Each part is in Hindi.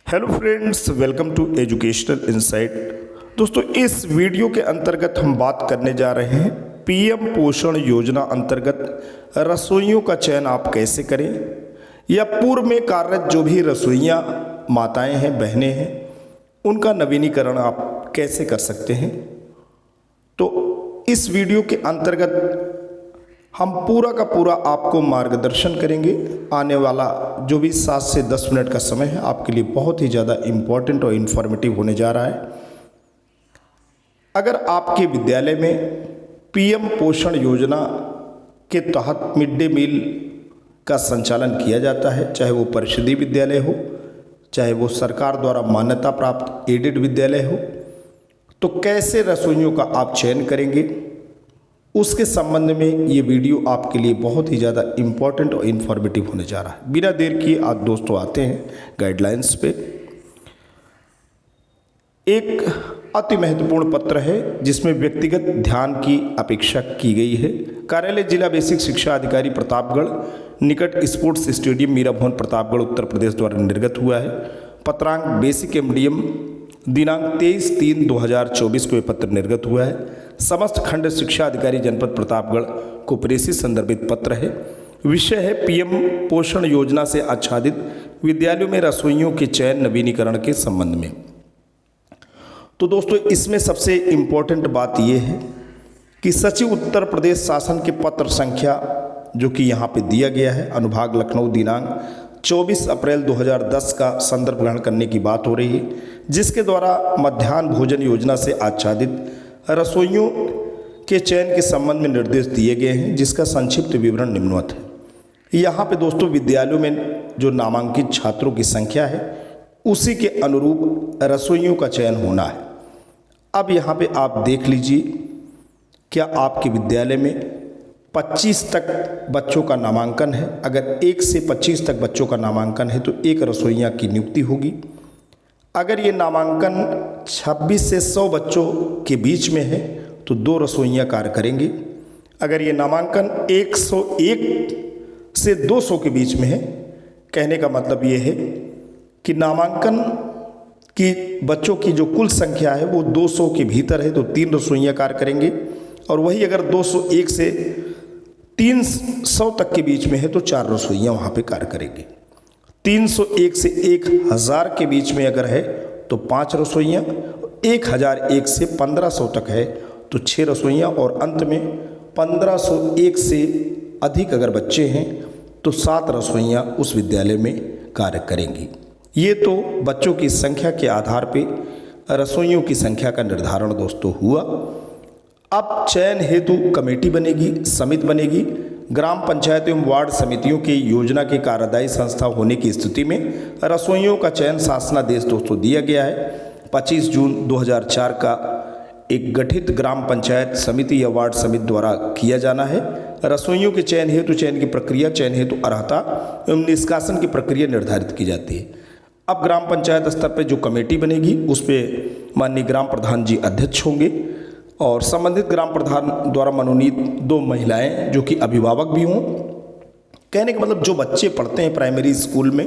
Hello friends, welcome to educational insight. दोस्तों, इस वीडियो के अंतर्गत हम बात करने जा रहे हैं पीएम पोषण योजना अंतर्गत रसोइयों का चयन आप कैसे करें या पूर्व में कार्यरत जो भी रसोइयाँ माताएं हैं, बहनें हैं, उनका नवीनीकरण आप कैसे कर सकते हैं। तो इस वीडियो के अंतर्गत हम पूरा का पूरा आपको मार्गदर्शन करेंगे। आने वाला जो भी 7 से 10 मिनट का समय है आपके लिए बहुत ही ज़्यादा इम्पोर्टेंट और इन्फॉर्मेटिव होने जा रहा है। अगर आपके विद्यालय में पीएम पोषण योजना के तहत मिड डे मील का संचालन किया जाता है, चाहे वो परिषदीय विद्यालय हो, चाहे वो सरकार द्वारा मान्यता प्राप्त एडेड विद्यालय हो, तो कैसे रसोइयों का आप चयन करेंगे, उसके संबंध में ये वीडियो आपके लिए बहुत ही ज़्यादा इम्पोर्टेंट और इन्फॉर्मेटिव होने जा रहा है। बिना देर किए आज दोस्तों आते हैं गाइडलाइंस पे। एक अति महत्वपूर्ण पत्र है जिसमें व्यक्तिगत ध्यान की अपेक्षा की गई है। कार्यालय जिला बेसिक शिक्षा अधिकारी प्रतापगढ़, निकट स्पोर्ट्स स्टेडियम, मीरा भवन, प्रतापगढ़, उत्तर प्रदेश द्वारा निर्गत हुआ है। पत्रांक बेसिक एमडीएम, दिनांक 23/3/2024 को यह पत्र निर्गत हुआ है। समस्त खंड शिक्षा अधिकारी जनपद प्रतापगढ़ को प्रेषित संदर्भित पत्र है। विषय है पीएम पोषण योजना से आच्छादित विद्यालयों में रसोइयों के चयन नवीनीकरण के संबंध में। तो दोस्तों, इसमें सबसे इम्पोर्टेंट बात यह है कि सचिव उत्तर प्रदेश शासन के पत्र संख्या जो कि यहाँ पे दिया गया है, अनुभाग लखनऊ, दिनांक 24 अप्रैल 2010 का संदर्भ ग्रहण करने की बात हो रही है, जिसके द्वारा मध्याह्न भोजन योजना से आच्छादित रसोइयों के चयन के संबंध में निर्देश दिए गए हैं, जिसका संक्षिप्त विवरण निम्नवत है। यहाँ पे दोस्तों विद्यालयों में जो नामांकित छात्रों की संख्या है उसी के अनुरूप रसोइयों का चयन होना है। अब यहाँ पे आप देख लीजिए, क्या आपके विद्यालय में 25 तक बच्चों का नामांकन है। अगर 1 से 25 तक बच्चों का नामांकन है तो 1 रसोइया की नियुक्ति होगी। अगर ये नामांकन 26 से 100 बच्चों के बीच में है तो 2 रसोइया कार्य करेंगे। अगर ये नामांकन 101 से 200 के बीच में है, कहने का मतलब ये है कि नामांकन की बच्चों की जो कुल संख्या है वो 200 के भीतर है तो 3 रसोइया कार्य करेंगे। और वही अगर 201 से 300 तक के बीच में है तो 4 रसोइया वहाँ पे कार्य करेंगे। 301 से 1000 के बीच में अगर है तो 5 रसोइयाँ, 1001 से 1500 तक है तो 6 रसोइयाँ, और अंत में 1501 से अधिक अगर बच्चे हैं तो 7 रसोइयाँ उस विद्यालय में कार्य करेंगी। ये तो बच्चों की संख्या के आधार पे रसोइयों की संख्या का निर्धारण दोस्तों हुआ। अब चयन हेतु कमेटी बनेगी, समिति बनेगी। ग्राम पंचायत एवं वार्ड समितियों की योजना के कार्यदायी संस्था होने की स्थिति में रसोइयों का चयन शासनादेश दोस्तों दिया गया है। 25 जून 2004 का एक गठित ग्राम पंचायत समिति या वार्ड समिति द्वारा किया जाना है। रसोइयों के चयन हेतु चयन की प्रक्रिया, चयन हेतु अर्हता एवं निष्कासन की प्रक्रिया निर्धारित की जाती है। अब ग्राम पंचायत स्तर पर जो कमेटी बनेगी उस पर माननीय ग्राम प्रधान जी अध्यक्ष होंगे और संबंधित ग्राम प्रधान द्वारा मनोनीत 2 महिलाएं जो कि अभिभावक भी हों। कहने का मतलब जो बच्चे पढ़ते हैं प्राइमरी स्कूल में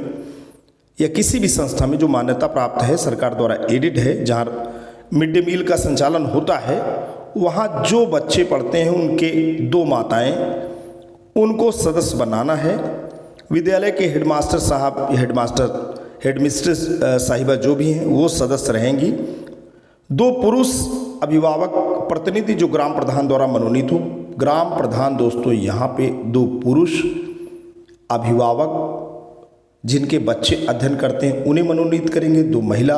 या किसी भी संस्था में जो मान्यता प्राप्त है, सरकार द्वारा एडेड है, जहाँ मिड डे मील का संचालन होता है, वहाँ जो बच्चे पढ़ते हैं उनके 2 माताएं, उनको सदस्य बनाना है। विद्यालय के हेडमास्टर साहब या हेडमिस्ट्रेस साहिबा जो भी हैं वो सदस्य रहेंगी। 2 पुरुष अभिभावक प्रतिनिधि जो ग्राम प्रधान द्वारा मनोनीत हो। ग्राम प्रधान दोस्तों यहाँ पे 2 पुरुष अभिभावक जिनके बच्चे अध्ययन करते हैं उन्हें मनोनीत करेंगे। 2 महिला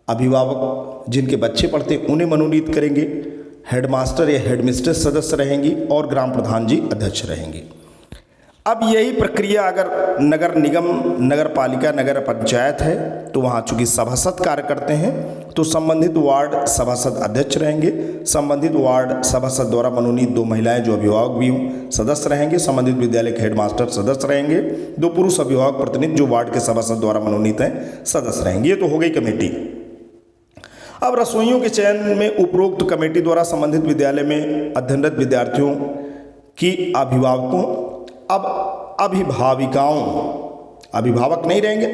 अभिभावक जिनके बच्चे पढ़ते हैं उन्हें मनोनीत करेंगे। हेडमास्टर या हेडमिस्ट्रेस सदस्य रहेंगी और ग्राम प्रधान जी अध्यक्ष रहेंगे। अब यही प्रक्रिया अगर नगर निगम, नगर पालिका, नगर पंचायत है तो वहाँ चूँकि सभासद कार्य करते हैं तो संबंधित वार्ड सभासद अध्यक्ष रहेंगे। संबंधित वार्ड सभासद द्वारा मनोनीत 2 महिलाएं जो अभिभावक भी हों सदस्य रहेंगे। संबंधित विद्यालय के हेडमास्टर सदस्य रहेंगे। 2 पुरुष अभिभावक प्रतिनिधि जो वार्ड के सभासद द्वारा मनोनीत हैं सदस्य रहेंगे। ये तो हो गई कमेटी। अब रसोइयों के चयन में उपरोक्त कमेटी द्वारा संबंधित विद्यालय में अध्ययनरत विद्यार्थियों की अभिभावकों, अब अभिभाविकाओं, अभिभावक नहीं रहेंगे,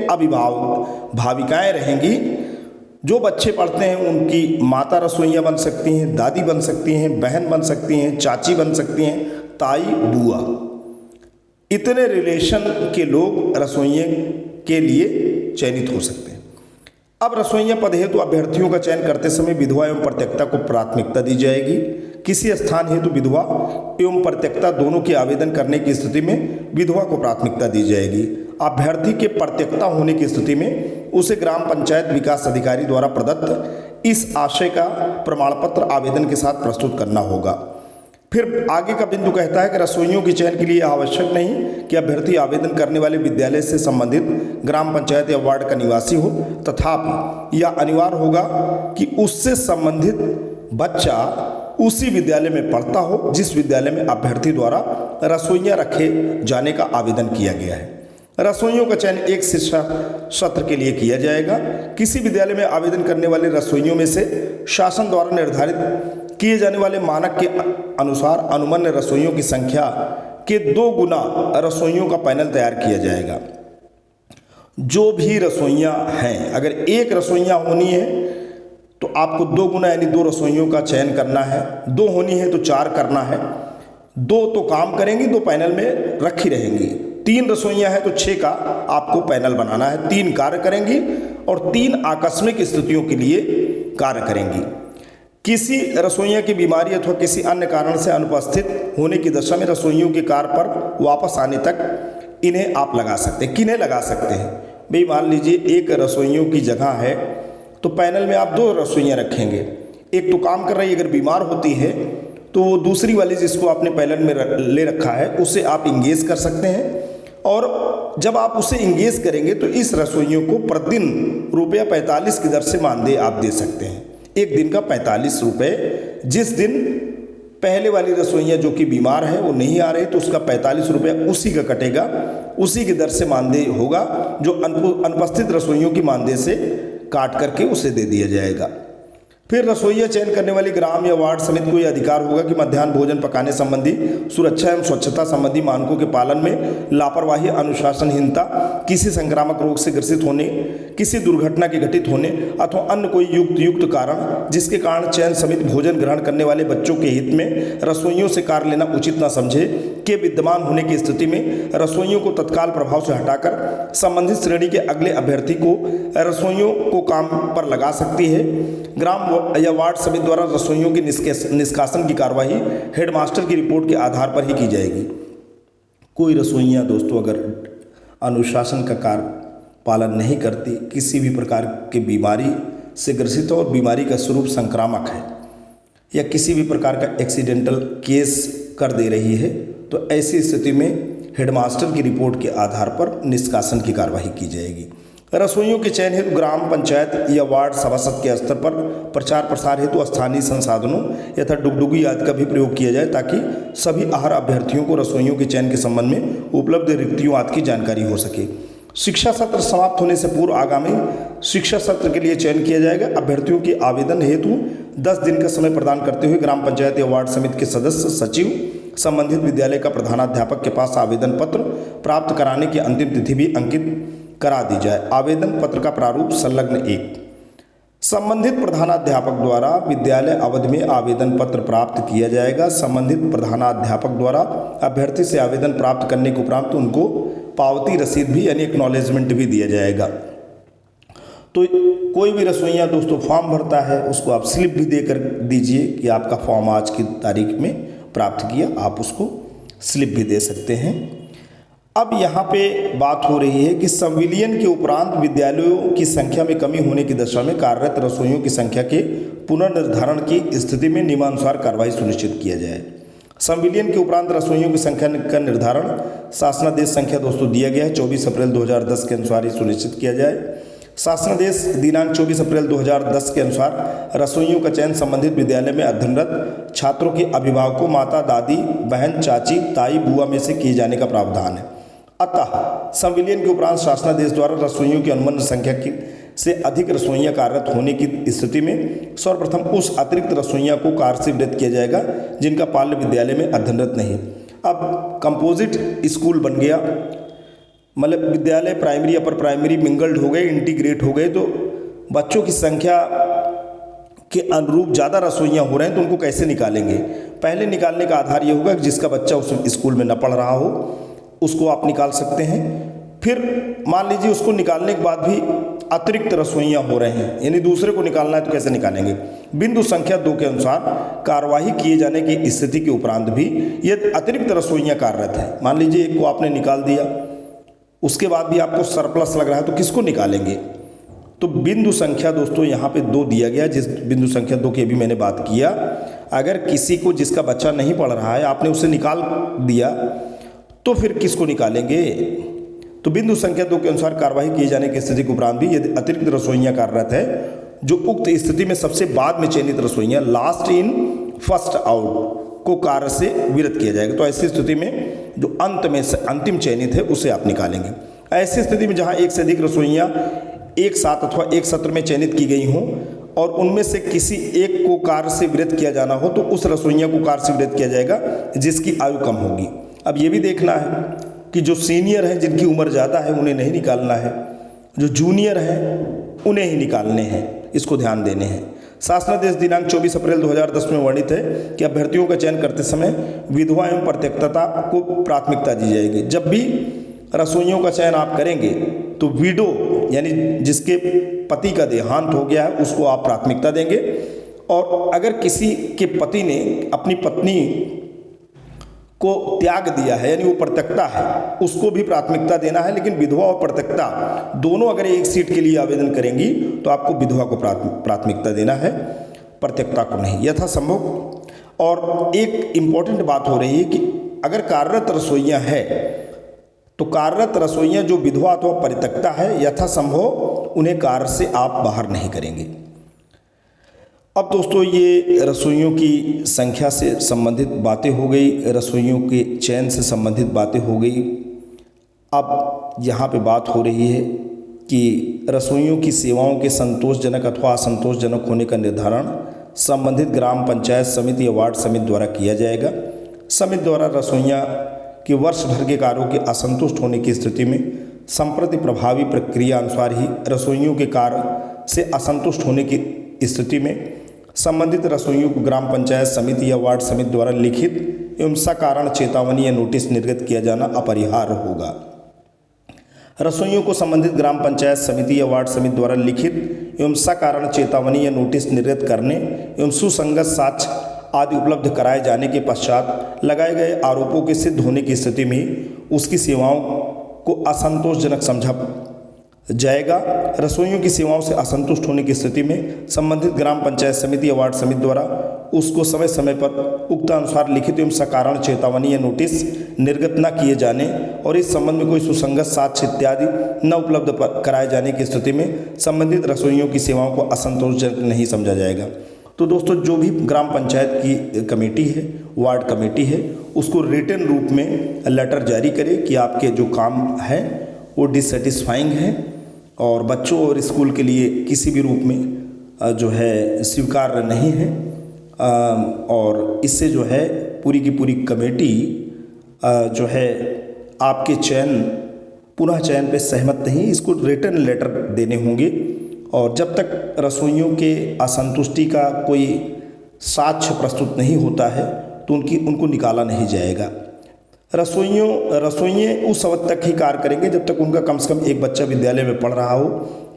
भाविकाएं रहेंगी। जो बच्चे पढ़ते हैं उनकी माता रसोइया बन सकती हैं, दादी बन सकती हैं, बहन बन सकती हैं, चाची बन सकती हैं, ताई, बुआ, इतने रिलेशन के लोग रसोइये के लिए चयनित हो सकते हैं। अब रसोइया पद हेतु अभ्यर्थियों का चयन करते समय विधवा एवं परित्यक्ता को प्राथमिकता दी जाएगी। किसी स्थान हेतु विधवा एवं परित्यक्ता दोनों के आवेदन करने की स्थिति में विधवा को प्राथमिकता दी जाएगी। अभ्यर्थी के परित्यक्ता होने की स्थिति में उसे ग्राम पंचायत विकास अधिकारी द्वारा प्रदत्त इस आशय का प्रमाण पत्र आवेदन के साथ प्रस्तुत करना होगा। फिर आगे का बिंदु कहता है कि रसोइयों के चयन के लिए आवश्यक नहीं कि अभ्यर्थी आवेदन करने वाले विद्यालय से संबंधित ग्राम पंचायत या वार्ड का निवासी हो, तथापि यह अनिवार्य होगा कि उससे संबंधित बच्चा उसी विद्यालय में पढ़ता हो जिस विद्यालय में अभ्यर्थी द्वारा रसोइयाँ रखे जाने का आवेदन किया गया है। रसोइयों का चयन एक शिक्षा सत्र के लिए किया जाएगा। किसी विद्यालय में आवेदन करने वाले रसोइयों में से शासन द्वारा निर्धारित किए जाने वाले मानक के अनुसार अनुमन्य रसोइयों की संख्या के 2 गुना रसोइयों का पैनल तैयार किया जाएगा। जो भी रसोइयाँ हैं, अगर एक रसोइयाँ होनी है तो आपको 2 गुना यानी 2 रसोइयों का चयन करना है। 2 होनी है तो 4 करना है। 2 तो काम करेंगी, 2 पैनल में रखी रहेंगी। 3 रसोइयाँ हैं तो 6 का आपको पैनल बनाना है। 3 कार्य करेंगी और 3 आकस्मिक स्थितियों के लिए कार्य करेंगी। किसी रसोइया की बीमारी अथवा किसी अन्य कारण से अनुपस्थित होने की दशा में रसोइयों के कार्य पर वापस आने तक इन्हें आप लगा सकते हैं। किन्हें लगा सकते हैं भाई? मान लीजिए एक रसोइयों की जगह है तो पैनल में आप 2 रसोइयाँ रखेंगे। एक तो काम कर रही है, अगर बीमार होती है तो वो दूसरी वाली जिसको आपने पैनल में ले रखा है उसे आप इंगेज कर सकते हैं। और जब आप उसे इंगेज करेंगे तो इस रसोइयों को प्रतिदिन ₹45 की दर से मानदेय आप दे सकते हैं। एक दिन का 45 रुपये। जिस दिन पहले वाली रसोइयाँ जो कि बीमार है वो नहीं आ रही तो उसका 45 रुपये उसी का कटेगा, उसी की दर से मानदेय होगा, जो अनुपस्थित रसोइयों की मानदेय से काट करके उसे दे दिया जाएगा। फिर रसोइया चयन करने वाली ग्राम या वार्ड समिति को यह अधिकार होगा कि मध्याह्न भोजन पकाने संबंधी सुरक्षा एवं स्वच्छता संबंधी मानकों के पालन में लापरवाही, अनुशासनहीनता, किसी संक्रामक रोग से ग्रसित होने, किसी दुर्घटना के घटित होने अथवा अन्य कोई युक्त कारण जिसके कारण चयन समिति भोजन ग्रहण करने वाले बच्चों के हित में रसोइयों से कार्य लेना उचित न समझे के विद्यमान होने की स्थिति में रसोइयों को तत्काल प्रभाव से हटाकर संबंधित श्रेणी के अगले अभ्यर्थी को रसोइयों को काम पर लगा सकती है। ग्राम या वार्ड समिति द्वारा रसोइयों की निष्कासन की कार्यवाही हेडमास्टर की रिपोर्ट के आधार पर ही की जाएगी। कोई रसोइयाँ दोस्तों अगर अनुशासन का कार्य पालन नहीं करती, किसी भी प्रकार की बीमारी से ग्रसित हो और बीमारी का स्वरूप संक्रामक है या किसी भी प्रकार का एक्सीडेंटल केस कर दे रही है, तो ऐसी स्थिति में हेडमास्टर की रिपोर्ट के आधार पर निष्कासन की कार्यवाही की जाएगी। रसोइयों के चयन हेतु ग्राम पंचायत या वार्ड सभासद के स्तर पर प्रचार प्रसार हेतु स्थानीय संसाधनों यथा डुगडुगी आदि का भी प्रयोग किया जाए ताकि सभी आहार अभ्यर्थियों को रसोइयों के चयन के संबंध में उपलब्ध रिक्तियों आदि की जानकारी हो सके। शिक्षा सत्र समाप्त होने से पूर्व आगामी शिक्षा सत्र के लिए चयन किया जाएगा। अभ्यर्थियों के आवेदन हेतु 10 दिन का समय प्रदान करते हुए ग्राम पंचायत या वार्ड समिति के सदस्य सचिव संबंधित विद्यालय का प्रधानाध्यापक के पास आवेदन पत्र प्राप्त कराने की अंतिम तिथि भी अंकित करा दी जाए। आवेदन पत्र का प्रारूप संलग्न 1। संबंधित प्रधानाध्यापक द्वारा विद्यालय अवधि में आवेदन पत्र प्राप्त किया जाएगा। संबंधित प्रधानाध्यापक द्वारा अभ्यर्थी से आवेदन प्राप्त करने के उपरांत उनको पावती रसीद भी यानी एक्नॉलेजमेंट भी दिया जाएगा। तो कोई भी रसोइया दोस्तों फॉर्म भरता है उसको आप स्लिप भी देकर दीजिए कि आपका फॉर्म आज की तारीख में प्राप्त किया, आप उसको स्लिप भी दे सकते हैं। अब यहाँ पे बात हो रही है कि संविलियन के उपरांत विद्यालयों की संख्या में कमी होने की दशा में कार्यरत रसोइयों की संख्या के पुनर्निर्धारण की स्थिति में नियमानुसार कार्रवाई सुनिश्चित किया जाए। संविलियन के उपरांत रसोइयों की संख्या का निर्धारण शासनादेश संख्या दोस्तों दिया गया है 24 अप्रैल 2010 के अनुसार ही सुनिश्चित किया जाए। शासनादेश दिनांक 24 अप्रैल 2010 के अनुसार रसोइयों का चयन संबंधित विद्यालय में अध्ययनरत छात्रों के अभिभावकों, माता, दादी, बहन, चाची, ताई, बुआ में से किए जाने का प्रावधान है। अतः संविलियन के उपरांत शासनादेश द्वारा रसोइयों की अनुमन्य संख्या से अधिक रसोइयाँ कार्यरत होने की स्थिति में सर्वप्रथम उस अतिरिक्त रसोइयाँ को कार्य से विरत किया जाएगा जिनका पाल्य विद्यालय में अध्ययनरत नहीं। अब कंपोजिट स्कूल बन गया, मतलब विद्यालय प्राइमरी अपर प्राइमरी मिंगल्ड हो गए, इंटीग्रेट हो गए, तो बच्चों की संख्या के अनुरूप ज़्यादा रसोइयाँ हो रहे हैं तो उनको कैसे निकालेंगे। पहले निकालने का आधार ये होगा कि जिसका बच्चा उस स्कूल में न पढ़ रहा हो उसको आप निकाल सकते हैं। फिर मान लीजिए उसको निकालने के बाद भी अतिरिक्त रसोइयाँ हो रहे हैं, यानी दूसरे को निकालना है तो कैसे निकालेंगे। बिंदु संख्या 2 के अनुसार कार्यवाही किए जाने की स्थिति के उपरांत भी यदि अतिरिक्त रसोइयाँ कार्यरत है, मान लीजिए एक को आपने निकाल दिया, उसके बाद भी आपको सरप्लस लग रहा है तो किसको निकालेंगे। तो बिंदु संख्या दोस्तों यहाँ पे 2 दिया गया, जिस बिंदु संख्या 2 की भी मैंने बात किया। अगर किसी को जिसका बच्चा नहीं पढ़ रहा है आपने उसे निकाल दिया तो फिर किसको निकालेंगे। तो बिंदु संख्या 2 के अनुसार कार्यवाही किए जाने की स्थिति के उपरांत भी यदि अतिरिक्त रसोइयाँ कार्यरत है, जो उक्त स्थिति में सबसे बाद में चयनित रसोइयाँ लास्ट इन फर्स्ट आउट को कार्य से विरत किया जाएगा। तो ऐसी स्थिति में जो अंत में से अंतिम चयनित है उसे आप निकालेंगे। ऐसी स्थिति में जहाँ एक से अधिक रसोइयाँ एक साथ अथवा एक सत्र में चयनित की गई हों और उनमें से किसी एक को कार्य से विरत किया जाना हो तो उस रसोइया को कार्य से विरत किया जाएगा जिसकी आयु कम होगी। अब ये भी देखना है कि जो सीनियर हैं जिनकी उम्र ज़्यादा है उन्हें नहीं निकालना है, जो जूनियर हैं उन्हें ही निकालने हैं, इसको ध्यान देने हैं। शासनादेश दिनांक 24 अप्रैल 2010 में वर्णित है कि अभ्यर्थियों का चयन करते समय विधवा एवं परित्यक्तता को प्राथमिकता दी जाएगी। जब भी रसोइयों का चयन आप करेंगे तो विडो यानी जिसके पति का देहांत हो गया है उसको आप प्राथमिकता देंगे, और अगर किसी के पति ने अपनी पत्नी को त्याग दिया है यानी वो परित्यक्ता है उसको भी प्राथमिकता देना है। लेकिन विधवा और परित्यक्ता दोनों अगर एक सीट के लिए आवेदन करेंगी तो आपको विधवा को प्राथमिकता देना है, परित्यक्ता को नहीं यथासंभव। और एक इम्पॉर्टेंट बात हो रही है कि अगर कार्यरत रसोइयाँ है तो कार्यरत रसोइयाँ जो विधवा अथवा परित्यक्ता है यथासंभव उन्हें कार्य से आप बाहर नहीं करेंगे। अब दोस्तों ये रसोइयों की संख्या से संबंधित बातें हो गई, रसोइयों के चयन से संबंधित बातें हो गई। अब यहाँ पे बात हो रही है कि रसोइयों की सेवाओं के संतोषजनक अथवा असंतोषजनक होने का निर्धारण संबंधित ग्राम पंचायत समिति या वार्ड समिति द्वारा किया जाएगा। समिति द्वारा रसोइयाँ कि वर्ष भर के कार्यों के असंतुष्ट होने की स्थिति में संप्रति प्रभावी प्रक्रिया अनुसार ही रसोइयों के कार्य से असंतुष्ट होने की स्थिति में संबंधित रसोइयों को ग्राम पंचायत समिति या वार्ड समिति द्वारा लिखित एवं सकारण चेतावनी या नोटिस निर्गत किया जाना अपरिहार्य होगा। रसोइयों को संबंधित ग्राम पंचायत समिति या वार्ड समिति द्वारा लिखित एवं सकारण चेतावनी या नोटिस निर्गत करने एवं सुसंगत साक्ष्य आदि उपलब्ध कराए जाने के पश्चात लगाए गए आरोपों के सिद्ध होने की स्थिति में उसकी सेवाओं को असंतोषजनक समझा जाएगा। रसोइयों की सेवाओं से असंतुष्ट होने की स्थिति में संबंधित ग्राम पंचायत समिति या वार्ड समिति द्वारा उसको समय समय पर उक्त अनुसार लिखित एवं सकारण चेतावनी या नोटिस निर्गत न किए जाने और इस संबंध में कोई सुसंगत साक्ष्य इत्यादि न उपलब्ध कराए जाने की स्थिति में संबंधित रसोइयों की सेवाओं को असंतोषजनक नहीं समझा जाएगा। तो दोस्तों जो भी ग्राम पंचायत की कमेटी है, वार्ड कमेटी है, उसको रिटन रूप में लेटर जारी करे कि आपके जो काम है वो डिससेटिस्फाइंग है और बच्चों और स्कूल के लिए किसी भी रूप में जो है स्वीकार्य नहीं है, और इससे जो है पूरी की पूरी कमेटी जो है आपके पुनः चयन पे सहमत नहीं, इसको रिटन लेटर देने होंगे। और जब तक रसोइयों के असंतुष्टि का कोई साक्ष्य प्रस्तुत नहीं होता है तो उनको निकाला नहीं जाएगा। रसोइये उस वक्त तक ही कार्य करेंगे जब तक उनका कम से कम एक बच्चा विद्यालय में पढ़ रहा हो।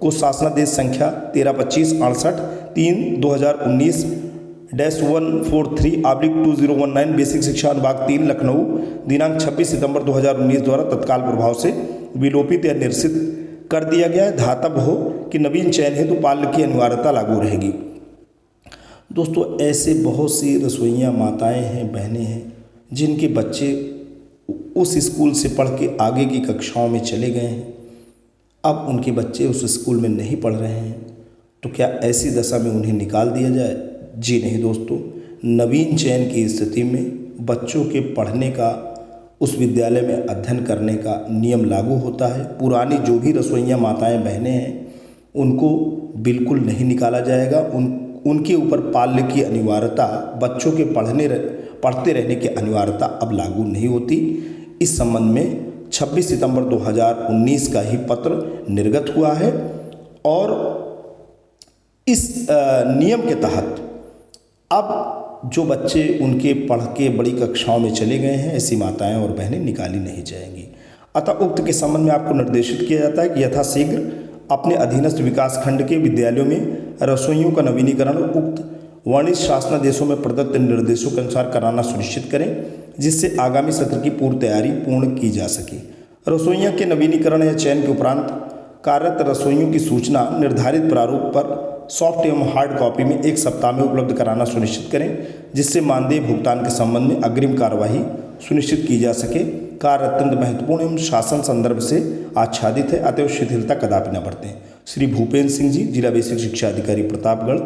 को शासनादेश संख्या 1325/68/143/2019 बेसिक शिक्षा अनुभाग 3 लखनऊ दिनांक 26 सितंबर 2019 द्वारा तत्काल प्रभाव से विलोपित या निरसित कर दिया गया है। धातव्य हो कि नवीन चयन हेतु पाल्य की अनिवार्यता लागू रहेगी। दोस्तों ऐसे बहुत सी रसोइयाँ माताएं हैं, बहनें हैं जिनके बच्चे उस स्कूल से पढ़ के आगे की कक्षाओं में चले गए हैं, अब उनके बच्चे उस स्कूल में नहीं पढ़ रहे हैं, तो क्या ऐसी दशा में उन्हें निकाल दिया जाए? जी नहीं दोस्तों, नवीन चयन की स्थिति में बच्चों के पढ़ने का, उस विद्यालय में अध्ययन करने का नियम लागू होता है। पुरानी जो भी रसोइयाँ माताएं बहनें हैं उनको बिल्कुल नहीं निकाला जाएगा। उनके ऊपर पाल्य की अनिवार्यता, बच्चों के पढ़ते रहने की अनिवार्यता अब लागू नहीं होती। इस संबंध में 26 सितंबर 2019 का ही पत्र निर्गत हुआ है और इस नियम के तहत अब जो बच्चे उनके पढ़ के बड़ी कक्षाओं में चले गए हैं, ऐसी माताएं और बहनें निकाली नहीं जाएंगी। अतः उक्त के संबंध में आपको निर्देशित किया जाता है कि यथाशीघ्र अपने अधीनस्थ विकास खंड के विद्यालयों में रसोइयों का नवीनीकरण उक्त वाणिज्य शासनादेशों में प्रदत्त निर्देशों के अनुसार कराना सुनिश्चित करें, जिससे आगामी सत्र की पूर्व तैयारी पूर्ण की जा सके। रसोइयों के नवीनीकरण या चयन के उपरांत कार्यरत रसोइयों की सूचना निर्धारित प्रारूप पर सॉफ्ट एवं हार्ड कॉपी में 1 सप्ताह में उपलब्ध कराना सुनिश्चित करें, जिससे मानदेय भुगतान के संबंध में अग्रिम कार्यवाही सुनिश्चित की जा सके। कार्य अत्यंत महत्वपूर्ण एवं शासन संदर्भ से आच्छादित है, अतएव शिथिलता कदापि न बरतें। श्री भूपेंद्र सिंह जी, जिला बेसिक शिक्षा अधिकारी प्रतापगढ़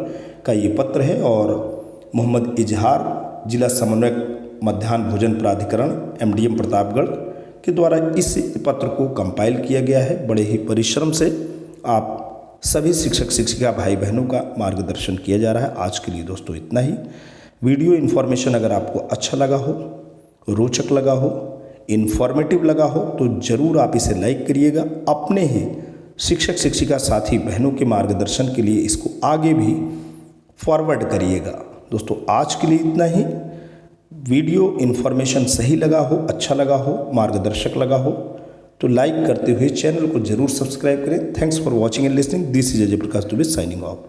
का ये पत्र है और मोहम्मद इजहार, जिला समन्वयक मध्याह्न भोजन प्राधिकरण MDM प्रतापगढ़ के द्वारा इस पत्र को कंपाइल किया गया है। बड़े ही परिश्रम से आप सभी शिक्षक शिक्षिका भाई बहनों का मार्गदर्शन किया जा रहा है। आज के लिए दोस्तों इतना ही। वीडियो इन्फॉर्मेशन अगर आपको अच्छा लगा हो, रोचक लगा हो, इन्फॉर्मेटिव लगा हो तो ज़रूर आप इसे लाइक करिएगा। अपने ही शिक्षक शिक्षिका साथी बहनों के मार्गदर्शन के लिए इसको आगे भी फॉरवर्ड करिएगा। दोस्तों आज के लिए इतना ही। वीडियो इन्फॉर्मेशन सही लगा हो, अच्छा लगा हो, मार्गदर्शक लगा हो तो लाइक करते हुए चैनल को जरूर सब्सक्राइब करें। Thanks for watching and listening. This is Ajay Prakash Dubey signing off.